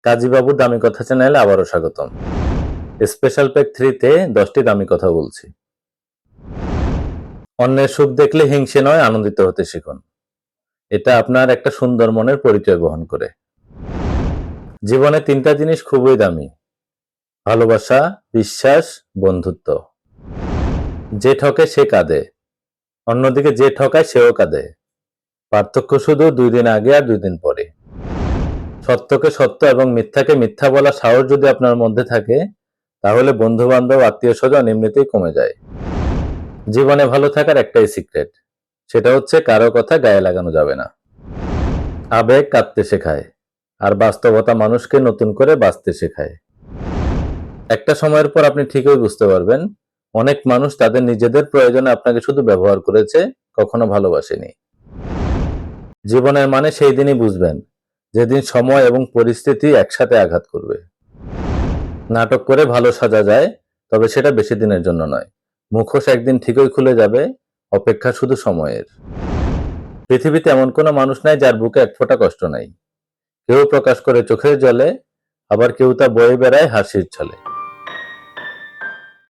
কাজীবাবুর দামি কথা চ্যানেলে আবারও স্বাগতম। স্পেশাল প্যাক 3 তে 10টি দামি কথা বলছি। অন্যের সুখ দেখলে হিংসে নয়, আনন্দিত হতে শিখুন। এটা আপনার একটা সুন্দর মনের পরিচয় বহন করে। জীবনে 3টা জিনিস খুবই দামি: ভালোবাসা, বিশ্বাস, বন্ধুত্ব। যে ঠকে সে কাঁদে, অন্যদিকে যে ঠকায় সেও কাঁদে। পার্থক্য শুধু 2 দিন আগে আর 2 দিন পরে। সত্যকে সত্য এবং মিথ্যাকে মিথ্যা বলার সাহস যদি আপনার মধ্যে থাকে, তাহলে বন্ধু বান্ধব, আত্মীয় স্বজন এমনিতেই কমে যায়। জীবনে ভালো থাকার একটাই সিক্রেট, সেটা হচ্ছে কারো কথা গায়ে লাগানো যাবে না। আবেগ কাঁদতে শেখায়, আর বাস্তবতা মানুষকে নতুন করে বাঁচতে শেখায়। একটা সময়ের পর আপনি ঠিকই বুঝতে পারবেন, অনেক মানুষ তাদের নিজেদের প্রয়োজনে আপনাকে শুধু ব্যবহার করেছে, কখনো ভালোবাসেনি। জীবনের মানে সেই দিনই বুঝবেন, যেদিন সময় এবং পরিস্থিতি একসাথে আঘাত করবে। নাটক করে ভালো সাজা যায়, তবে সেটা বেশি দিনের জন্য নয়। মুখোশ একদিন ঠিকই খুলে যাবে, অপেক্ষা শুধু সময়ের। পৃথিবীতে এমন কোনো মানুষ নাই যার বুকে এক ফোঁটা কষ্ট নাই। কেউ প্রকাশ করে চোখের জলে, আবার কেউ তা বয়ে বেড়ায় হাসির ছলে।